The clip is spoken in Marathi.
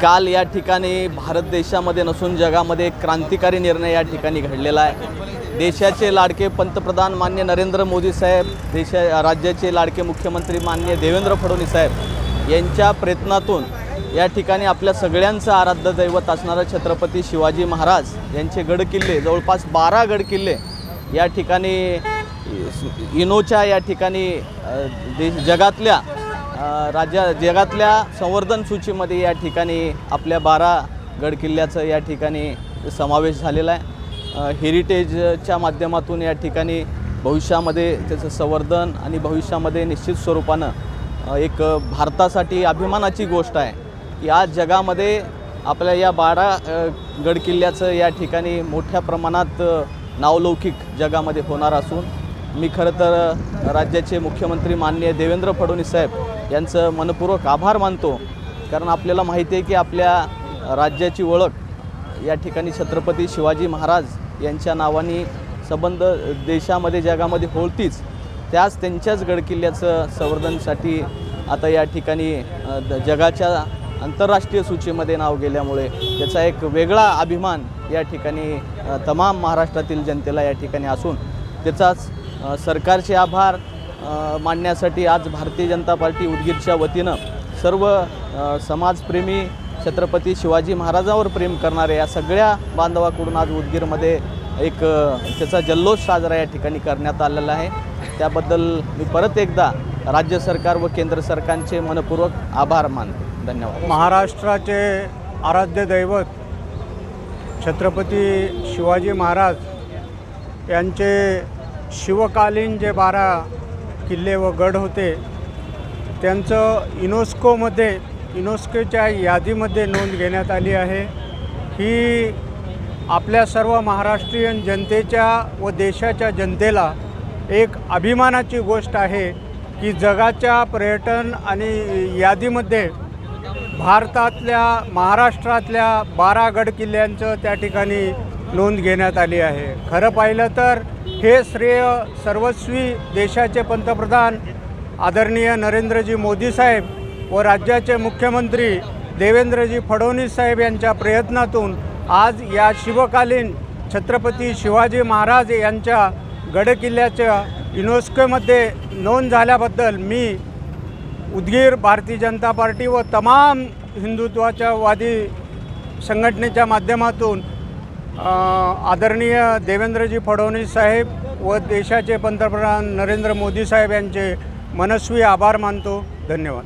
काल या ठिकाणी भारत देशामध्ये नसून जगामध्ये एक क्रांतिकारी निर्णय या ठिकाणी घडलेला आहे। देशाचे लाडके पंतप्रधान माननीय नरेंद्र मोदी साहेब, राज्याचे लाडके मुख्यमंत्री माननीय देवेंद्र फडणवीस साहेब यांच्या प्रयत्नातून या ठिकाणी आपल्या सगळ्यांचं आराध्य दैवत असणारं छत्रपती शिवाजी महाराज यांचे गडकिल्ले, जवळपास 12 गडकिल्ले या ठिकाणी इनोच्या या ठिकाणी जगातल्या संवर्धन सूचीमध्ये या ठिकाणी आपल्या 12 गडकिल्ल्याचं या ठिकाणी समावेश झालेला आहे। हेरिटेजच्या माध्यमातून या ठिकाणी भविष्यामध्ये त्याचं संवर्धन आणि भविष्यामध्ये निश्चित स्वरूपानं एक भारतासाठी अभिमानाची गोष्ट आहे की आज जगामध्ये आपल्या या 12 गडकिल्ल्याचं या ठिकाणी मोठ्या प्रमाणात नावलौकिक जगामध्ये होणार असून मी खरं तर राज्याचे मुख्यमंत्री माननीय देवेंद्र फडणवीस साहेब यांचं मनपूर्वक आभार मानतो। कारण आपल्याला माहिती आहे की आपल्या राज्याची ओळख या ठिकाणी छत्रपती शिवाजी महाराज यांच्या नावाने संबंध देशामध्ये जगामध्ये होतीच, त्यांच्याच गडकिल्ल्याचं संवर्धनासाठी आता या ठिकाणी जगाच्या आंतरराष्ट्रीय सूचीमध्ये नाव गेल्यामुळे त्याचा एक वेगळा अभिमान या ठिकाणी तमाम महाराष्ट्रातील जनतेला या ठिकाणी असून त्याचाच सरकारचे आभार मानण्यासाठी आज भारतीय जनता पार्टी उदगीरच्या वतीनं सर्व समाजप्रेमी छत्रपती शिवाजी महाराजांवर प्रेम करणारे या सगळ्या बांधवाकडून आज उदगीरमध्ये एक त्याचा जल्लोष साजरा या ठिकाणी करण्यात आलेला आहे। त्याबद्दल मी परत एकदा राज्य सरकार व केंद्र सरकारचे मनपूर्वक आभार मानतो। धन्यवाद। महाराष्ट्राचे आराध्य दैवत छत्रपती शिवाजी महाराज यांचे शिवकालीन जे 12 किल्ले व गड होते त्यांचं युनेस्कोच्या यादीमध्ये नोंद घेण्यात आली आहे। ही आपल्या सर्व महाराष्ट्रीयन जनतेच्या व देशाच्या जनतेला एक अभिमानाची गोष्ट आहे की जगाच्या पर्यटन आणि यादीमध्ये भारतातल्या महाराष्ट्रातल्या 12 गडकिल्ल्यांचं त्या ठिकाणी नोंद घेण्यात आली आहे। खरं पाहिलं तर हे श्रेय सर्वस्वी देशाचे पंतप्रधान आदरणीय नरेंद्रजी मोदी साहेब व राज्याचे मुख्यमंत्री देवेंद्रजी फडणवीस साहेब यांच्या प्रयत्नातून आज या शिवकालीन छत्रपती शिवाजी महाराज यांच्या गडकिल्ल्याच्या युनेस्कोमध्ये नोंद झाल्याबद्दल मी उदगीर भारतीय जनता पार्टी व तमाम हिंदुत्वाच्या वादी संघटनेच्या माध्यमातून आदरणीय देवेंद्रजी फडणवीस साहेब व देशाचे पंतप्रधान नरेंद्र मोदी साहेब यांचे मनस्वी आभार मानतो। धन्यवाद।